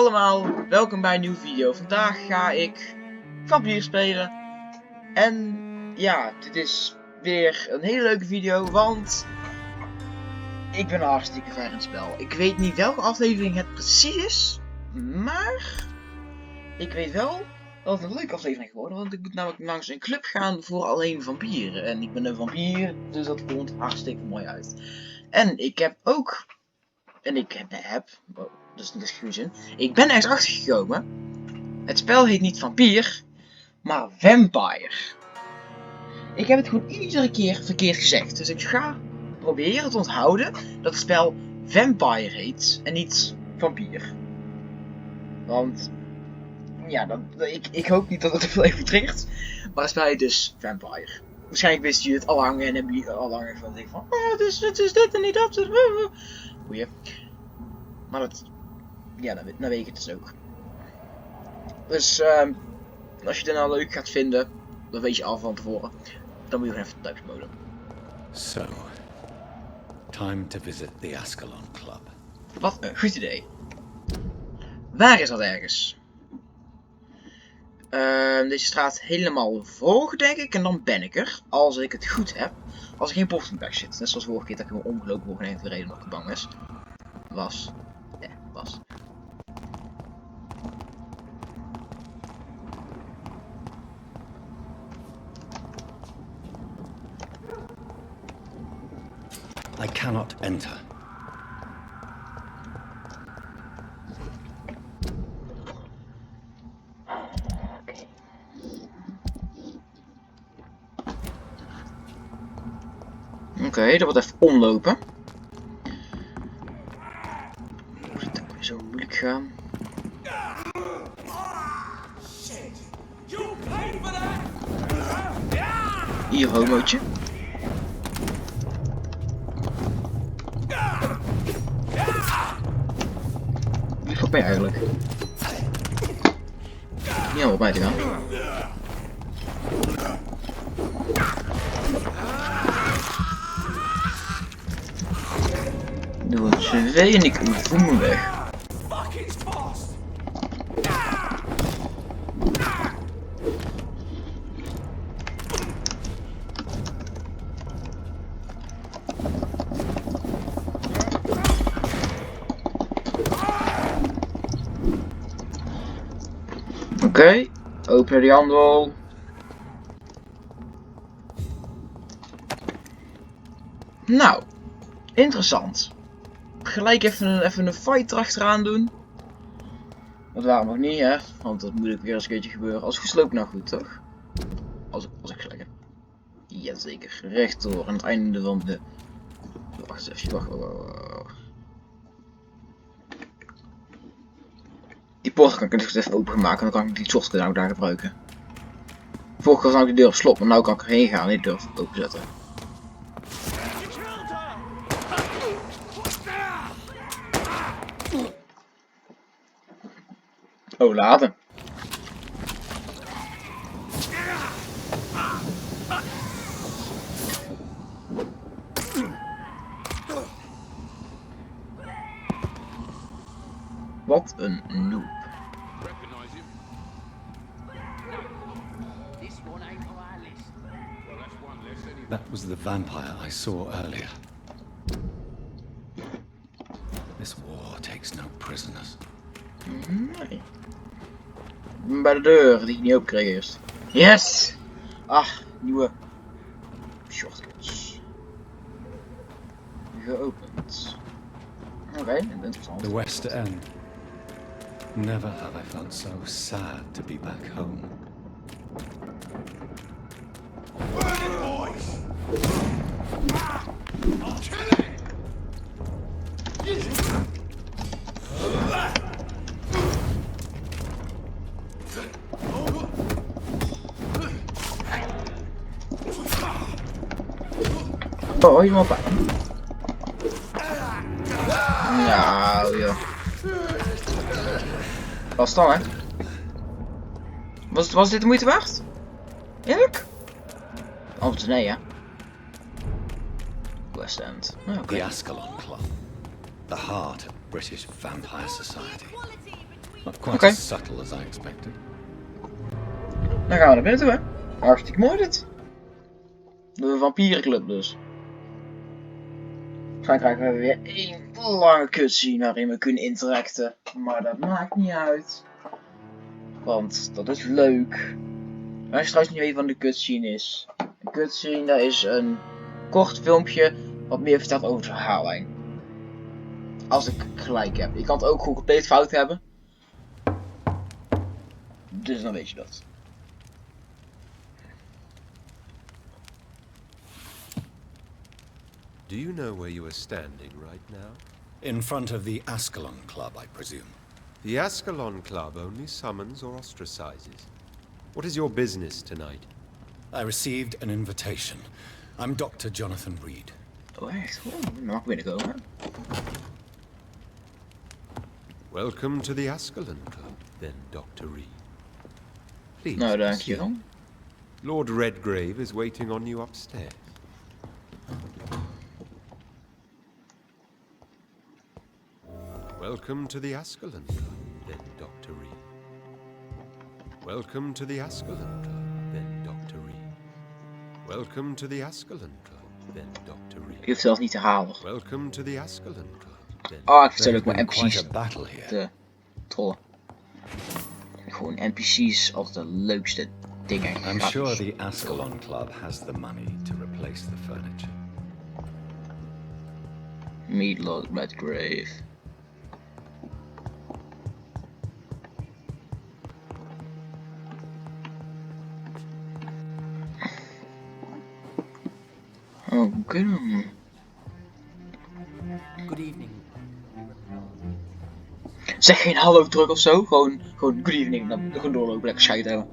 allemaal, welkom bij een nieuwe video. Vandaag ga ik Vampyr spelen. En ja, dit is weer een hele leuke video, want ik ben hartstikke ver in het spel. Ik weet niet welke aflevering het precies is, maar ik weet wel dat het een leuke aflevering is geworden. Want ik moet namelijk langs een club gaan voor alleen vampieren. En ik ben een vampier, dus dat komt hartstikke mooi uit. En ik heb ook... dus niet als goede zin. Ik ben ergens achter gekomen. Het spel heet niet Vampyr, maar Vampyr. Ik heb het gewoon iedere keer verkeerd gezegd. Dus ik ga proberen te onthouden dat het spel Vampyr heet en niet Vampyr. Want ja, ik hoop niet dat het te veel even triggert. Maar het spel heet dus Vampyr. Waarschijnlijk wisten jullie het al lang en hebben jullie al lang van denken van, oh, het is dit en niet dat. Goeie. Maar dat, ja, dan weet ik het dus ook. Dus als je het nou leuk gaat vinden, dan weet je al van tevoren. Dan moet je gewoon even duimpje molen. So, time to visit the Ascalon Club. Wat een goed idee. Waar is dat ergens? Deze straat helemaal volgen, denk ik. En dan ben ik er. Als ik het goed heb. Als er geen post weg zit. Net zoals vorige keer dat ik hem omgelopen word. En de reden dat ik bang is. Was. I cannot enter. Oké, dat wordt even omlopen. Hoe is het ook weer zo moeilijk gaan? Hier, homootje. Wie gaat mij eigenlijk? Niet helemaal op mij te gaan. Doe een 2 en ik voel me weg. Oké, open die handel. Nou, interessant. Gelijk even een fight erachteraan doen. Want waarom nog niet, hè? Want dat moet ook weer eens een keertje gebeuren. Als geslopen nou goed, toch? Als ik gelijk heb. Jazeker, rechtdoor aan het einde van de... Wacht eens even, wacht. Die poort kan ik dus even openmaken, dan kan ik die shotgun nou daar gebruiken. Vorige keer was ik de deur op slot, maar nu kan ik erheen gaan en die deur openzetten. Oh, later. Wat een noob. That was the vampire I saw earlier. This war takes no prisoners. Nee. Bij de deur die ik niet open kreeg eerst. Yes! Ach, nieuwe shortcuts. Geopend. Oké, interessant. The West End. Never have I felt so sad to be back home. Oh, iemand bij. Nou, joh. Was dan, hè? Was dit de moeite waard? Eerlijk? Antwoord is nee, ja. West End. Oh, okay. The Ascalon Club. The heart of British vampire society. Quite Oké. as subtle as I expected. Dan gaan we naar binnen toe, hè. Hartstikke mooi dit. De Vampyrenclub dus. Dan krijgen we weer één lange cutscene waarin we kunnen interacten. Maar dat maakt niet uit. Want dat is leuk. Als je trouwens niet weet wat een cutscene is. Een cutscene, dat is een kort filmpje wat meer vertelt over de verhaallijn. Als ik gelijk heb. Je kan het ook gewoon compleet fout hebben. Dus dan weet je dat. Do you know where you are standing right now? In front of the Ascalon Club, I presume. The Ascalon Club only summons or ostracizes. What is your business tonight? I received an invitation. I'm Dr. Jonathan Reed. Oh echt? Dan mag ik binnenkomen, hè? Welcome to the Ascalon Club, then, Dr. Reed. Please, Nou, proceed. dankjewel. Lord Redgrave is waiting on you upstairs. Welcome to the Ascalon Club, then, Dr. Reed. Welcome to the Ascalon Club, then, Dr. Reed. Welcome to the Ascalon Club, then, Dr. Reed. Je hoeft zelfs niet te halen. Welcome to the Ascalon Club, then. Ah, ik vertel There ook maar has been quite NPC's a battle here. te trollen. Gewoon NPC's altijd de leukste dingen. I'm sure the Ascalon Club has the money to replace the furniture. Meet Lord Redgrave. Oh, good. Good evening. Zeg geen hallo terug of zo. Gewoon good evening. Dan gewoon doorlopen, lekker scheid hebben.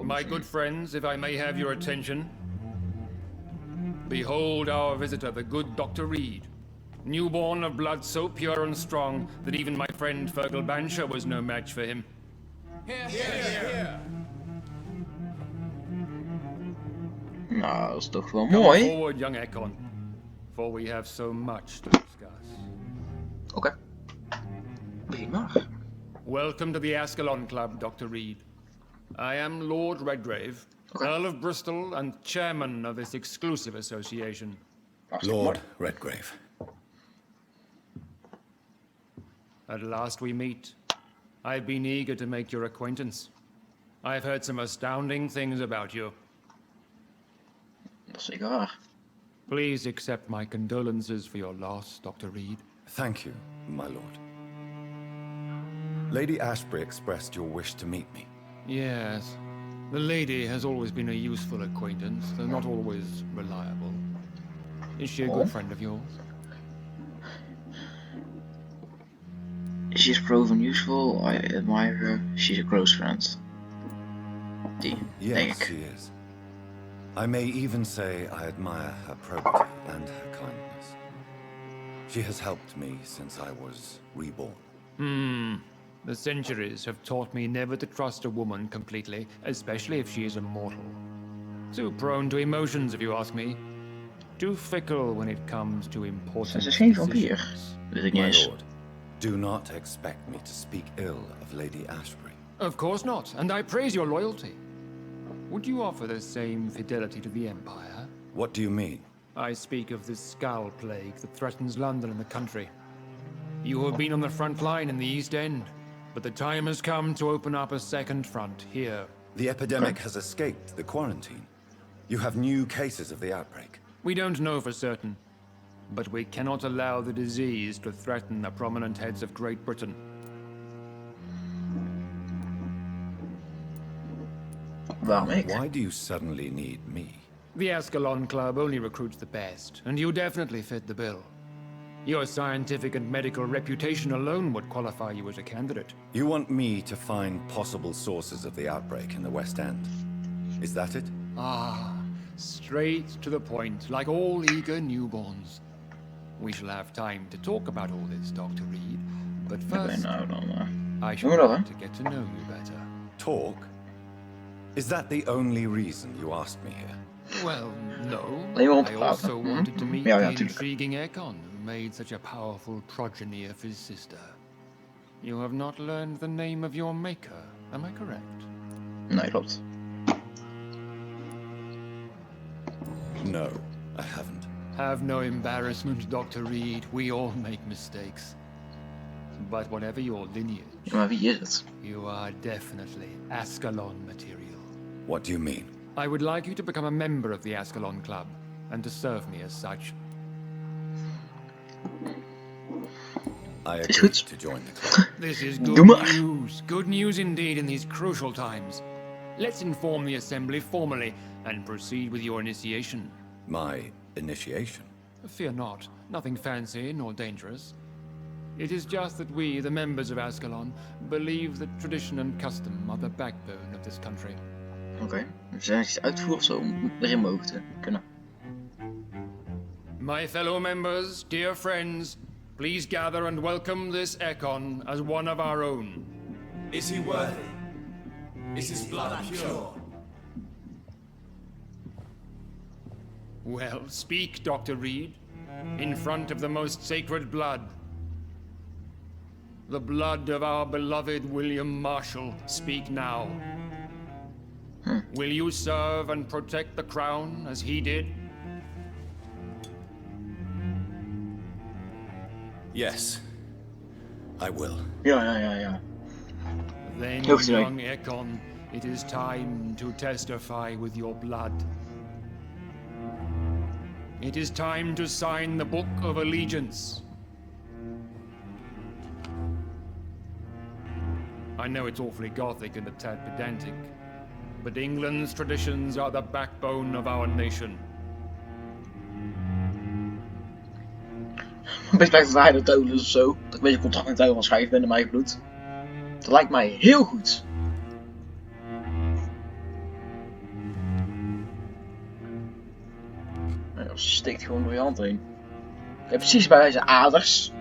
My good friends, if I may have your attention. Behold our visitor, the good Dr. Reed. Newborn of blood so pure and strong that even my friend Fergal Bansher was no match for him. Nou, dat is toch wel Come mooi. forward, young Ascalon, for we have so much to discuss. Oké. Begin maar. Welcome to the Ascalon Club, Dr. Reed. I am Lord Redgrave, Okay. Earl of Bristol and chairman of this exclusive association. Hartstikke Lord mooi. Redgrave. At last we meet. I've been eager to make your acquaintance. I've heard some astounding things about you. Dat is zeker waar. Please accept my condolences for your loss, Dr. Reed. Thank you, my lord. Lady Ashbury expressed your wish to meet me. Yes. The lady has always been a useful acquaintance, though not always reliable. Is she a good friend of yours? She's proven useful. I admire her. She's a close friend. Die, denk Yes, ik. she is. I may even say I admire her probity and her kindness. She has helped me since I was reborn. The centuries have taught me never to trust a woman completely, especially if she is a mortal. Too prone to emotions, if you ask me. Too fickle when it comes to important Ze is geen vampier. decisions. Weet ik niet My eens. lord, do not expect me to speak ill of Lady Ashbury. Of course not, and I praise your loyalty. Would you offer the same fidelity to the Empire? What do you mean? I speak of the Skull Plague that threatens London and the country. You have been on the front line in the East End, but the time has come to open up a second front here. The epidemic has escaped the quarantine. You have new cases of the outbreak. We don't know for certain, but we cannot allow the disease to threaten the prominent heads of Great Britain. Waarom ik? Why do you suddenly need me? The Ascalon Club only recruits the best, and you definitely fit the bill. Your scientific and medical reputation alone would qualify you as a candidate. You want me to find possible sources of the outbreak in the West End. Is that it? Ah, straight to the point, like all eager newborns. We shall have time to talk about all this, Dr. Reed, but Oké, first, nou dan. I Doen should we dat, hè? like to get to know you better. Talk? Is that the only reason you asked me here? Well, no. Alleen maar om te I praten. also wanted to meet Ja, the tuurlijk. intriguing Ekon, who made such a powerful progeny of his sister. You have not learned the name of your maker, am I correct? Nee, klopt. No, I haven't. Have no embarrassment, Dr. Reed. We all make mistakes. But whatever your lineage, Ja, maar wie is het? you are definitely Ascalon material. What do you mean? I would like you to become a member of the Ascalon Club, and to serve me as such. I Is agree goed. to join the club. This is Doe good maar. news. Good news indeed in these crucial times. Let's inform the Assembly formally and proceed with your initiation. My initiation? Fear not. Nothing fancy nor dangerous. It is just that we, the members of Ascalon, believe that tradition and custom are the backbone of this country. Oké. We zijn iets uitvoeren of zo om erin mogen te kunnen. My fellow members, dear friends, please gather and welcome this Ekon as one of our own. Is he worthy? Is his blood pure? Well, speak, Dr. Reed, in front of the most sacred blood. The blood of our beloved William Marshall. Speak now. Will you serve and protect the crown as he did? Yes, I will. Ja. Then, Hoeft u niet. young Ekon, it is time to testify with your blood. It is time to sign the Book of Allegiance. I know it's awfully gothic and a tad pedantic, but England's traditions are the backbone of our nation. Een beetje lijkt dat hij de dood is of zo. Dat ik een beetje contact met hem van schrijven ben in mijn bloed. Dat lijkt mij heel goed. Nou, dat stikt gewoon door je hand heen. Ik heb precies bij zijn aders.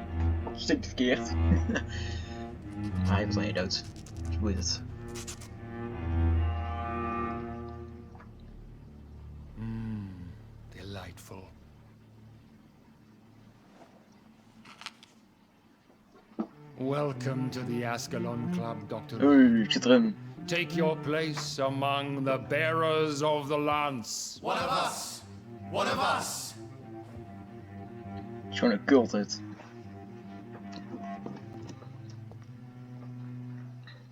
Stikt verkeerd. Hij wordt aan je dood. Hoe heet het? Delightful. Welcome to the Ascalon Club, Dr. Oei, ik zit erin. Take your place among the bearers of the lance. One of us! One of us! Het is gewoon een cult dit.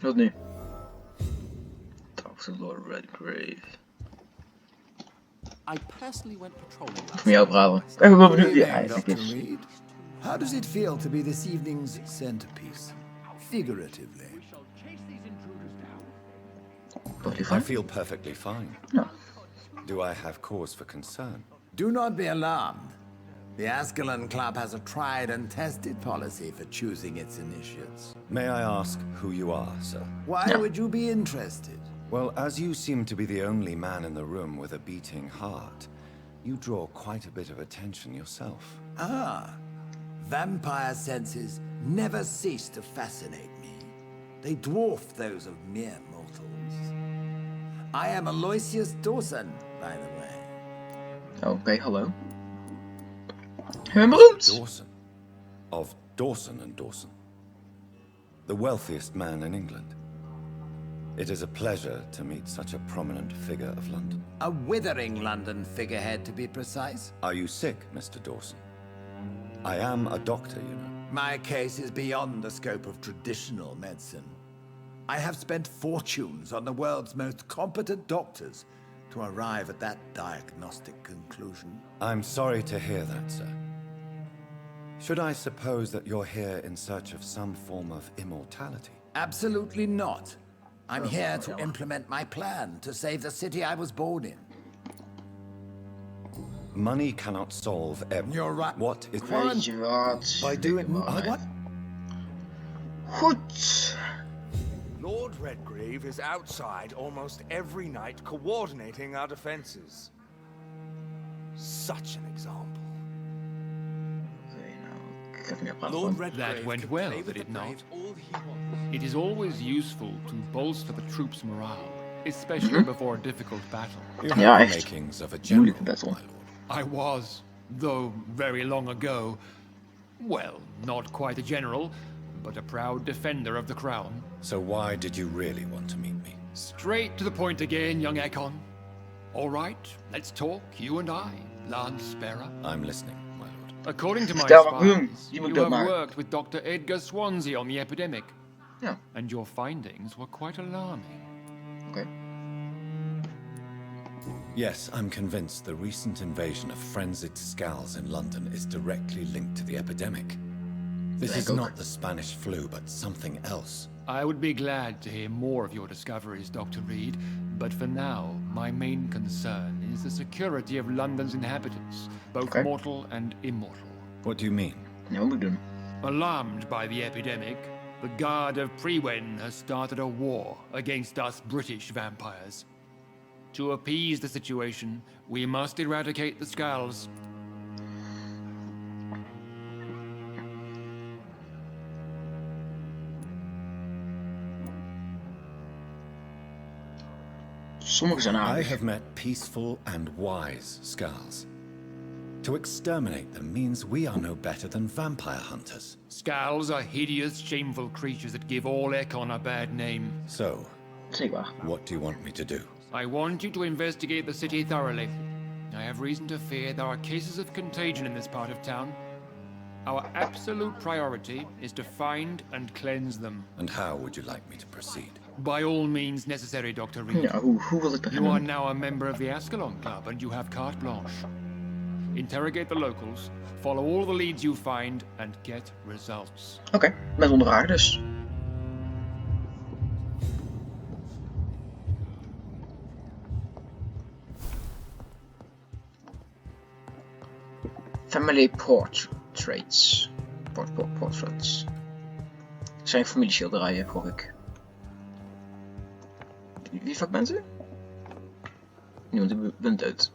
Wat nu? Talk to Lord Redgrave. I personally went patrolling Van jou praten. Ik ben wel benieuwd wie hij Good eigenlijk evening, is. Dr. Reed. How does it feel to be this evening's centerpiece? Figuratively. Wat I lief van? feel perfectly fine. Ja. Do I have cause for concern? Do not be alarmed. The Ascalon Club has a tried and tested policy for choosing its initiates. May I ask who you are, sir? Why would you be interested? Well, as you seem to be the only man in the room with a beating heart, you draw quite a bit of attention yourself. Ah, vampire senses never cease to fascinate me. They dwarf those of mere mortals. I am Aloysius Dawson, by the way. Oké, hallo. Ik ben beroemd. Dawson. Of Dawson and Dawson. The wealthiest man in England. It is a pleasure to meet such a prominent figure of London. A withering London figurehead, to be precise. Are you sick, Mr. Dawson? I am a doctor, you know. My case is beyond the scope of traditional medicine. I have spent fortunes on the world's most competent doctors to arrive at that diagnostic conclusion. I'm sorry to hear that, sir. Should I suppose that you're here in search of some form of immortality? Absolutely not. I'm here to implement my plan to save the city I was born in. Money cannot solve everything. You're right. What is... Weet je wat? By doing... What? Goed. Lord Redgrave is outside almost every night coordinating our defenses. Such an example. Oké, nou, ik ga even meer praten. Lord man. Redgrave That went can well, play with did it the not? blade all he wants. It is always useful to bolster the troops' morale. especially before a difficult battle. You Ja, have the echt. makings of a general, Moeilijke battle. my lord. I was, though very long ago, well, not quite a general, but a proud defender of the crown. So why did you really want to meet me? Straight to the point again, young Ekon. All right, let's talk, you and I, Lance Sparrow. I'm listening, my lord. According to my Vertel maar, spies, je moet you dat have maken. worked with Dr. Edgar Swansea on the epidemic, Ja, and your findings were quite alarming. oké. Yes, I'm convinced the recent invasion of frenzied Scals in London is directly linked to the epidemic. This is ook. not the Spanish flu, but something else. I would be glad to hear more of your discoveries, Dr. Reed, but for now, my main concern is the security of London's inhabitants, both Okay. mortal and immortal. What do you mean? Ja, wat moet ik doen? Alarmed by the epidemic, the Guard of Prewen has started a war against us British vampires. To appease the situation, we must eradicate the Scals. Sommige zijn I aardig. have met peaceful and wise Scals. To exterminate them means we are no better than vampire hunters. Scals are hideous, shameful creatures that give all Ekon a bad name. So, Zeker waar. what do you want me to do? I want you to investigate the city thoroughly. I have reason to fear there are cases of contagion in this part of town. Our absolute priority is to find and cleanse them. And how would you like me to proceed? By all means necessary, Dr. Reed. Ja, hoe wil ik dat You are doen? now a member of the Ascalon Club and you have carte blanche. Interrogate the locals, follow all the leads you find, and get results. Oké, met ondervragen dus. Family portraits. Portraits. Zijn familieschilderijen, hoor ik. Wie fuck bent u? Niemand, u bent dood.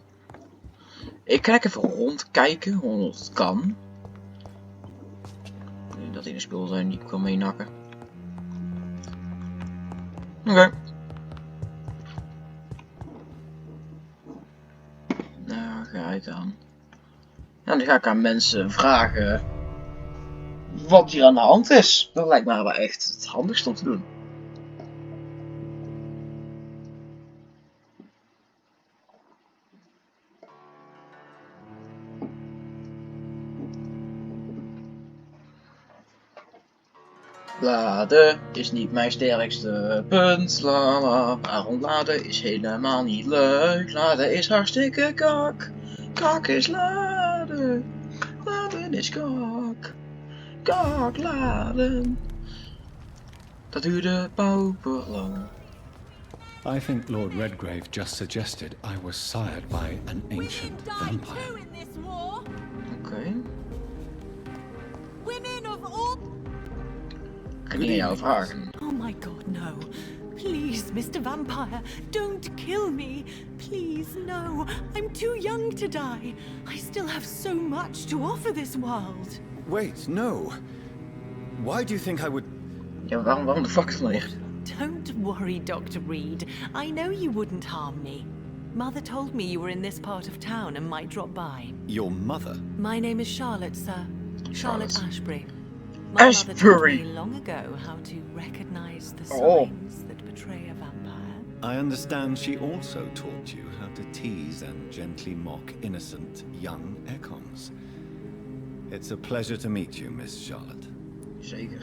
Ik ga even rondkijken, hoe het kan. Dat in een spul zijn die ik kan meenakken. Oké. Nou, ga ik aan. En dan ga ik aan mensen vragen wat hier aan de hand is. Dat lijkt me wel echt het handigste om te doen. Laden is niet mijn sterkste punt. Lala. Waarom laden is helemaal niet leuk. Laden is hartstikke kak. Kak is laden. Laden is kak. Kak laden. Dat duurde pauperlang. I think Lord Redgrave just suggested I was sired by an ancient vampire. in this war. Oké. Women of all. Ik ga niet aan jou vragen. Oh my god, no. Please, Mr. Vampire, don't kill me. Please, no. I'm too young to die. I still have so much to offer this world. Wait, no. Why do you think I would... Ja, waarom de fuck dan hier? Don't worry, Dr. Reed. I know you wouldn't harm me. Mother told me you were in this part of town and might drop by. Your mother? My name is Charlotte, sir. Charlotte Ashbury. My mother taught Ashbury. me long ago how to recognize the Oh. signs that betray a vampire. I understand she also taught you how to tease and gently mock innocent young Ekons. It's a pleasure to meet you, Miss Charlotte. Zeker.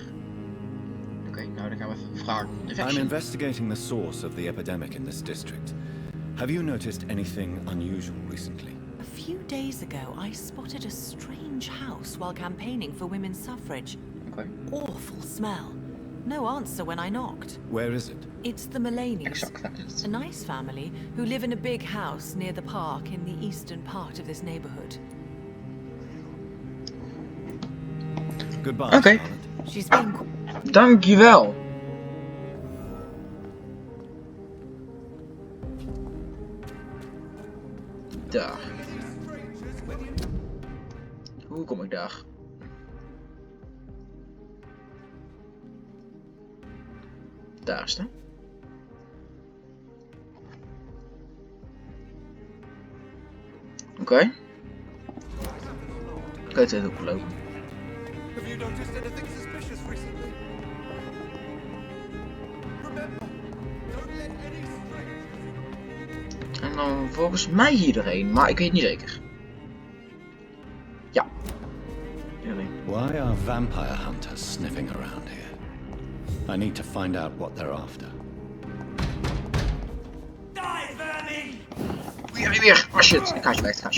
Oké, nou dan gaan we even vragen. I'm investigating the source of the epidemic in this district. Have you noticed anything unusual recently? A few days ago, I spotted a strange house while campaigning for women's suffrage. Okay. Awful smell. No answer when I knocked. Where is it? It's the Mullaneys. Exact, that is A het. nice family who live in a big house near the park in the eastern part of this neighborhood. Goodbye, Okay. Charlotte. She's been Dankjewel. Daar. Hoe kom ik daar? Daar is het. Oké. Kan je het oplopen? Have you noticed anything suspicious recently? Remember, don't let any strangers... En dan volgens mij hier doorheen, maar ik weet niet zeker. Ja. Hierheen. Why are vampire hunters sniffing around here? I need to find out what they're after. Die, vermin! Weer! Oh shit, ik ga je weg, A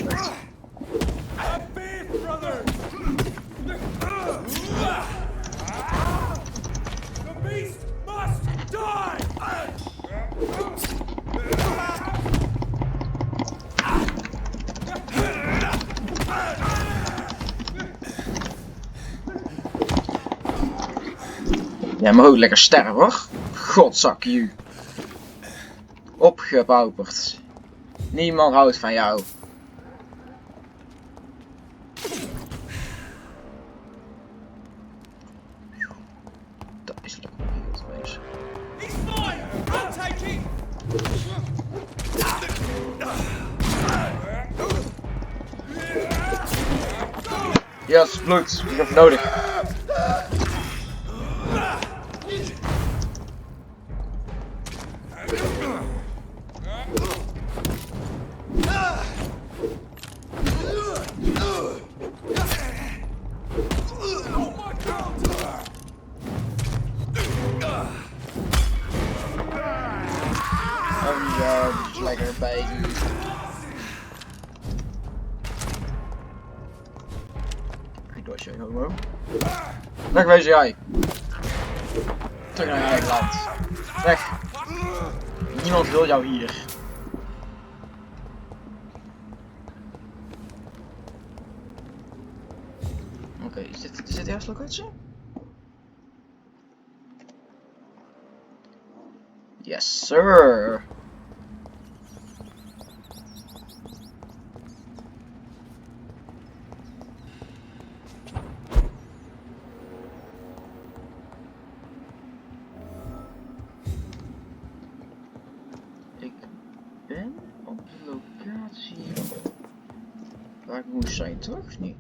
beast, brother! The beast must die! Jij mag ook lekker sterven hoor. Godzak je. Opgepauperd. Niemand houdt van jou. Dat is toch niet geweest. He's mine! I'm taking! Ja, het is bloed. Ik heb het nodig. Oh ja, het is lekker bij. Dosje, homo. Wegwezen jij. Terug naar je eigen land. Weg. Niemand wil jou hier. Oké, is dit de eerste locatie? Yes, sir. Waar ik moest zijn, toch? Of niet?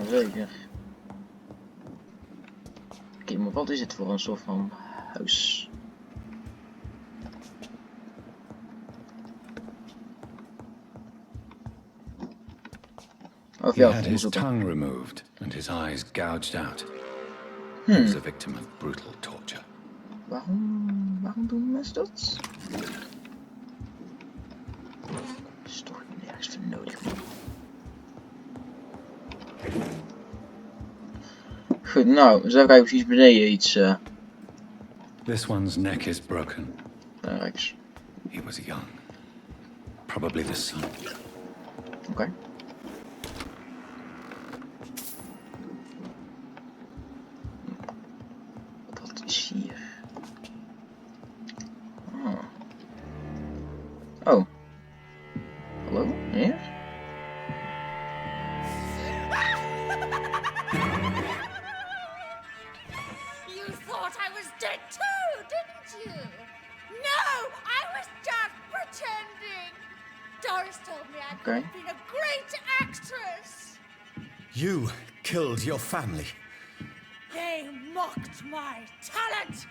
Zeker. Oké, maar wat is het voor een soort van huis? He had his tongue removed and his eyes gouged out. He was a victim of brutal torture. Waarom doen mensen dat? Is toch nergens voor nodig. Goed, nou, eens even kijken of hier beneden iets. This one's neck is broken. Rechts. He was young. Probably the son. Oké. Wat is hier? Oh. Hallo, meneer? You thought I was dead too, didn't you? No, I was just pretending. Doris told me I could have been a great actress. You killed your family. They mocked my talent.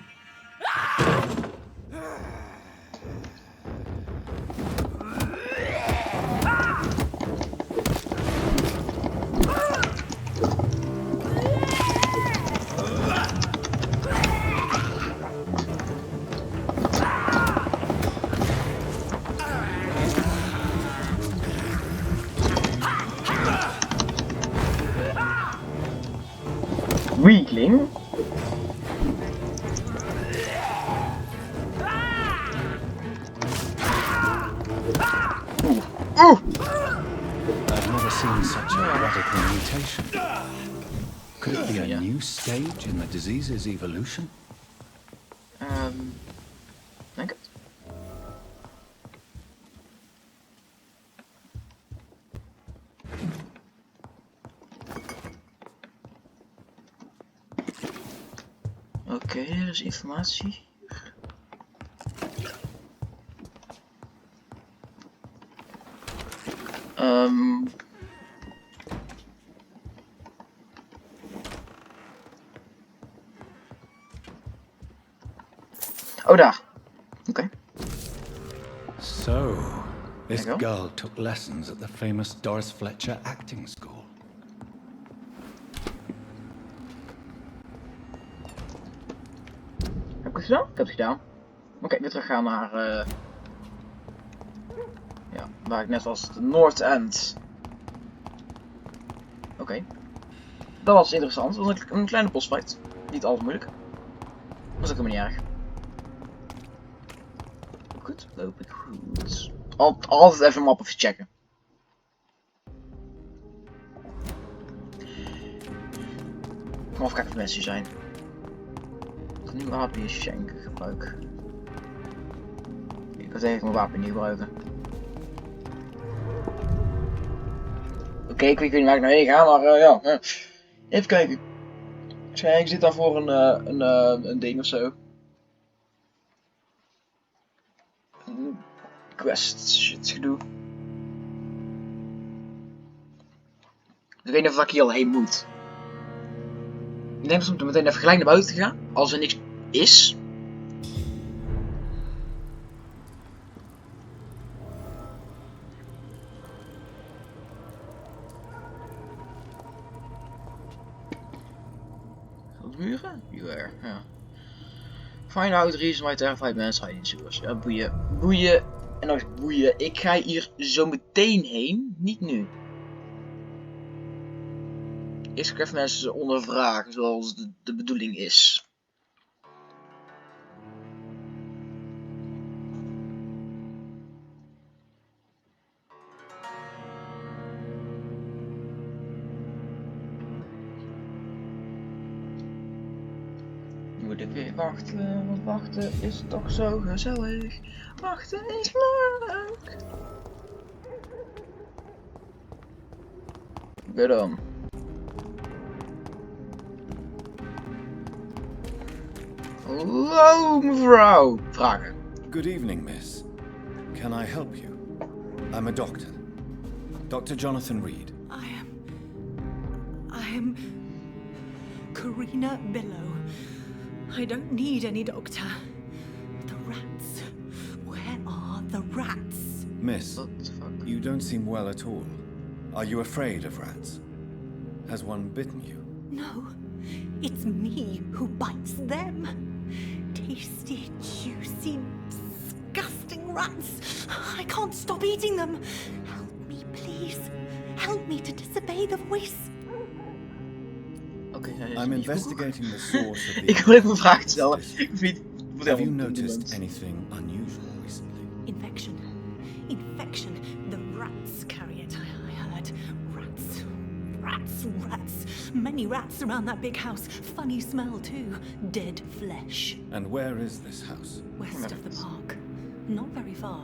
Weakling? I've never seen such a radical mutation. Could it be a new stage in the disease's evolution? Denk het. Oké, er is informatie. Oh, daar. Oké. So, this There you go. girl took lessons at the famous Doris Fletcher acting school. Heb ik het gedaan? Ik heb het gedaan. Oké, weer terug gaan naar... ja, waar ik net was. De North End. Oké. Dat was interessant. Dat was een kleine bossfight. Niet al te moeilijk. Dat is ook helemaal niet erg. Goed, loop ik goed. Altijd even map even checken. Kom even kijken of mensen hier zijn. Ik ga nu mijn wapen hier schenken gebruik. Ik kan tegen mijn wapen niet gebruiken. Oké, ik weet niet waar ik naar heen ga, maar ja. Even kijken. Waarschijnlijk zit daar voor een ding of zo. Quest shit gedoe. Ik weet niet of ik hier al heen moet. Ik denk dat we meteen even gelijk naar buiten gaan. Als er niks is. Muren? Ja. Find out the reason why terrified men hide in sewers. Ja, boeien. Boeien. En nog eens boeien. Ik ga hier zo meteen heen. Niet nu. Eerst ga ik even mensen ondervragen zoals de bedoeling is. Moet ik weer wachten, want wachten is toch zo gezellig. Wachten is leuk. Oké dan. Hallo mevrouw. Vragen. Good evening, miss. Can I help you? I'm a doctor. Dr. Jonathan Reed. I am Karina Billow. I don't need any doctor. The rats. Where are the rats? Miss, you don't seem well at all. Are you afraid of rats? Has one bitten you? No, it's me who bites them. Tasty, juicy, disgusting rats. I can't stop eating them. Help me, please. Help me to disobey the voice. I'm investigating the source of the... Ik wil even een vraag stellen. Have you noticed anything unusual recently? Infection. Infection. The rats carry it, I heard. Rats. Rats. Rats. Many rats around that big house. Funny smell too. Dead flesh. And where is this house? West of the park. Not very far.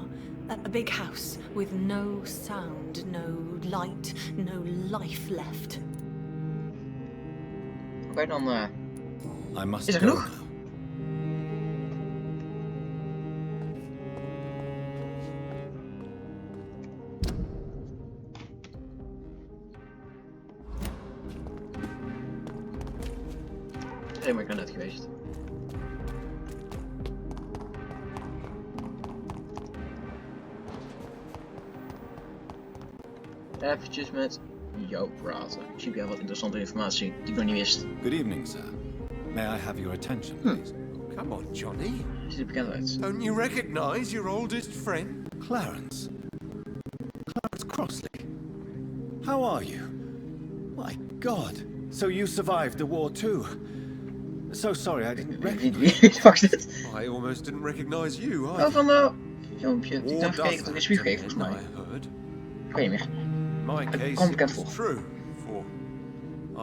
A big house with no sound, no light, no life left. Oké, dan I must is er go genoeg? now. Nee, maar ik ben net geweest. Eventjes met jou praten. Misschien heb jij wat interessante informatie die ik nog niet wist. Good evening, sir. May I have your attention, please? Come on, Johnny. Ziet er bekend uit. Don't you recognize your oldest friend? Clarence. Clarence Crossley. How are you? My God. So you survived the war too. So sorry, I didn't recognize Wie wacht het? I almost didn't recognize you, Oh, van de filmpje. Die dacht gekeken toen ik spuug kreeg, volgens mij. Ik weet niet meer. My Het case komt bekend was voor. true, for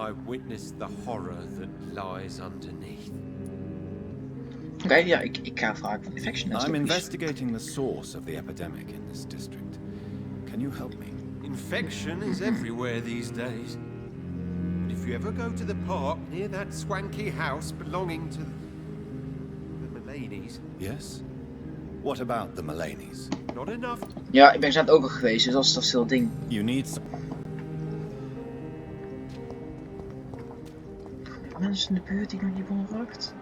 I witnessed the horror that lies underneath. Oké, ja, ik ga vragen van infection. I'm investigating the source of the epidemic in this district. Can you help me? Infection is everywhere these days. But if you ever go to the park near that swanky house belonging to the Mullaneys... Yes? What about the Mullaneys? Not enough. Ja, ik ben net ook al geweest, dus dat is veel ding. You need some... Mensen in de buurt die nog niet onrakt.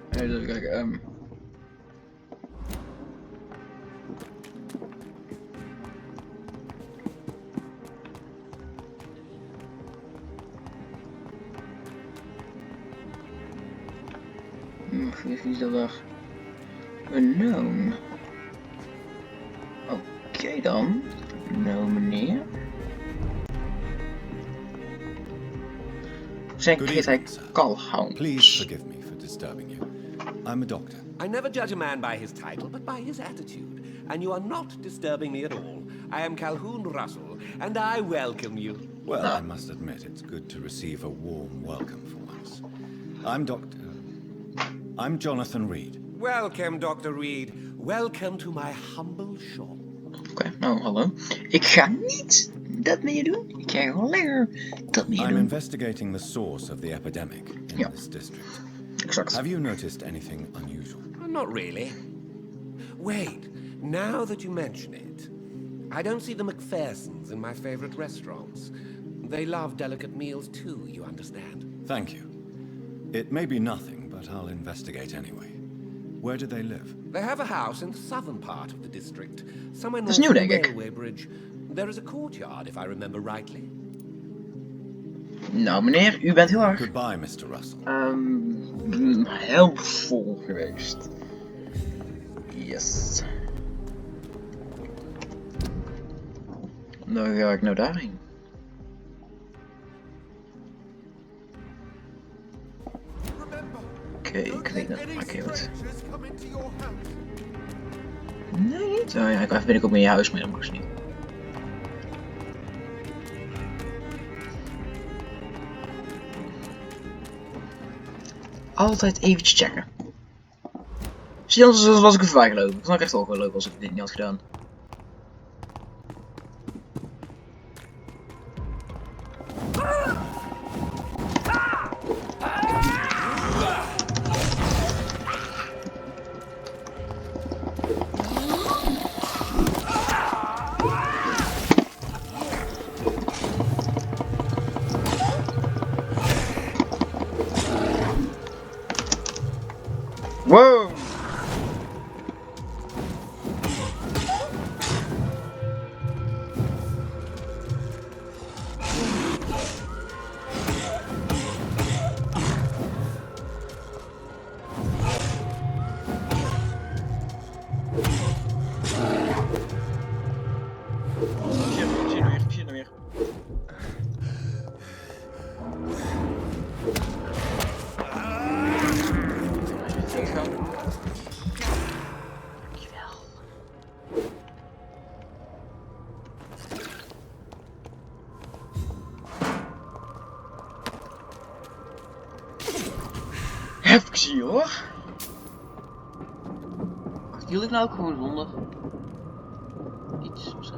Even kijken, wie is dat daar? Unknown. Oké dan. Nou meneer. Zijn kreeg hij kalhound. Please forgive me for disturbing you. I'm a doctor. I never judge a man by his title, but by his attitude. And you are not disturbing me at all. I am Calhoun Russell, and I welcome you. Well, I must admit it's good to receive a warm welcome for once. I'm Jonathan Reed. Welcome, Dr. Reed. Welcome to my humble shop. Oké, nou hallo. Ik ga niet dat meer doen. Ik ga gewoon lekker dat meer doen. I'm investigating the source of the epidemic in this district. Exact. Have you noticed anything unusual? Not really. Wait, now that you mention it, I don't see the McPhersons in my favorite restaurants. They love delicate meals too, you understand? Thank you. It may be nothing, but I'll investigate anyway. Where do they live? They have a house in the southern part of the district, somewhere north nieuw, of the denk ik. railway bridge. There is a courtyard, if I remember rightly. Nou meneer, u bent heel erg... Goodbye, Mr. Russell. Helpvol geweest. Yes. Dan ga ik nou daarheen. Oké, ik weet het. Oké, goed. Nee, niet. Oh ja, ik ben ik ook in je huis, maar dat mag ze niet. Altijd eventjes checken. Zie je, anders was ik er voorbij gelopen. Het was echt ook wel leuk als ik dit niet had gedaan. Wow! Zie je nog weer. Even zien hoor. Wacht, wil ik nou ook gewoon zonder iets of zo?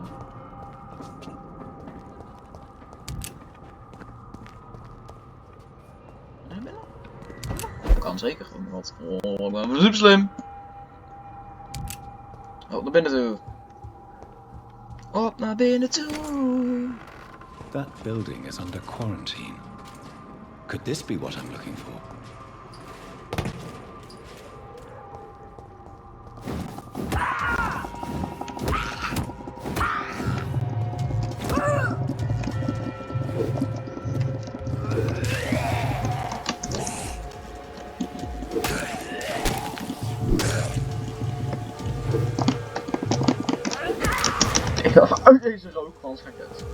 Nee, binnen? Kan zeker. Wat? Oh, ik ben super slim. Op naar binnen toe. Op naar binnen toe. That building is under quarantine. Could this be what I'm looking for? Ik ga uit deze rook, anders ga ik het.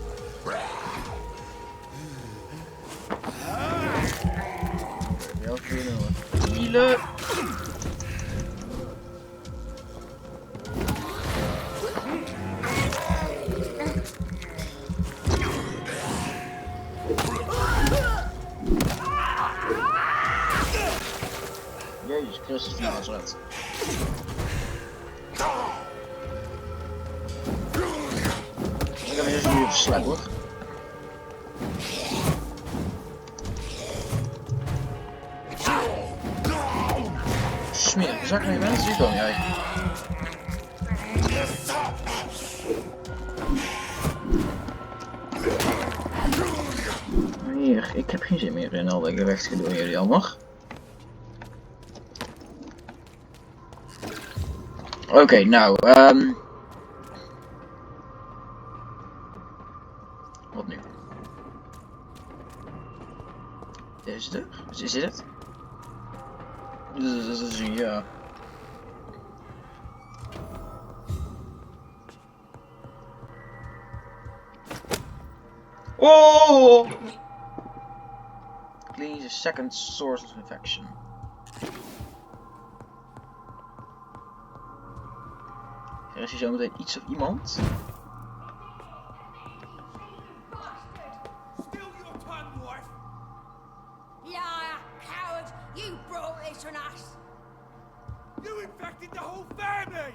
Heel kunnen hoor. Healen! Jezus Christus, die was eruit. Ik heb eerst nu even slap hoor. smerige zak mee bent, zie ik wel niet eigenlijk. Hier, ik heb geen zin meer in al dat gevecht door jullie allemaal. Oké, nou, wat nu? Is het? Is dit het? Ja. Oh! Cleans a second source of infection. Er is hier zometeen iets of iemand. Liar, coward! You brought this on us! You infected the whole family!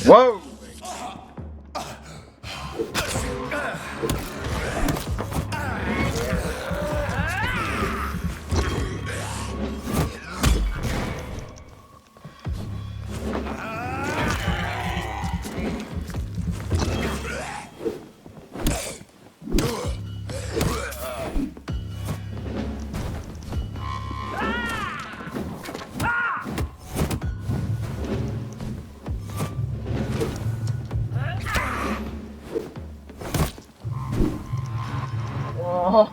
Whoa! Oh.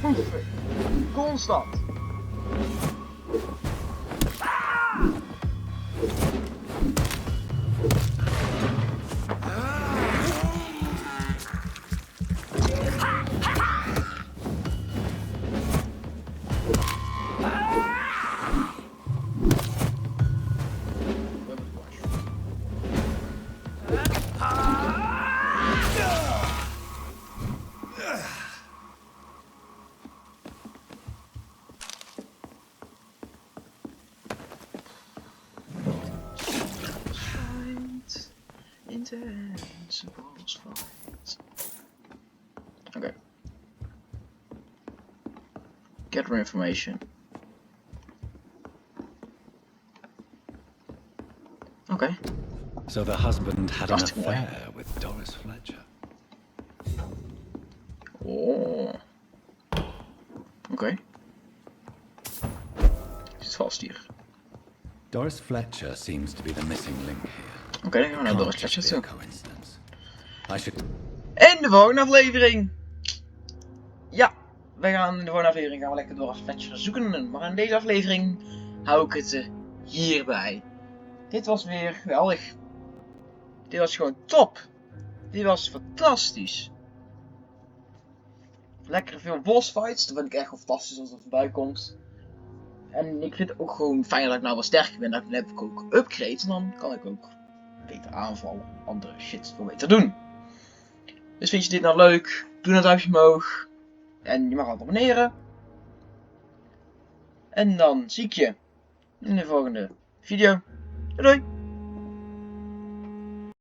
Spoefig. Constant. Intense boss fight. Okay. Gather information. Okay. So the husband had an affair with Doris Fletcher. Oh. Oké. Zit vast hier. Doris Fletcher seems to be the missing link here. Oké, dan gaan we naar Doris Fletcher toe. En de volgende aflevering. Ja, wij gaan in de volgende aflevering gaan we lekker Doris Fletcher zoeken. Maar in deze aflevering hou ik het hierbij. Dit was weer geweldig. Dit was gewoon top. Dit was fantastisch. Lekker veel boss fights. Dat vind ik echt wel fantastisch als dat voorbij komt. En ik vind het ook gewoon fijn dat ik nou wat sterker ben. Dan heb ik ook upgrade. En dan kan ik ook beter aanvallen. Andere shit veel beter doen. Dus vind je dit nou leuk? Doe een duimpje omhoog. En je mag altijd abonneren. En dan zie ik je in de volgende video. Doei doei!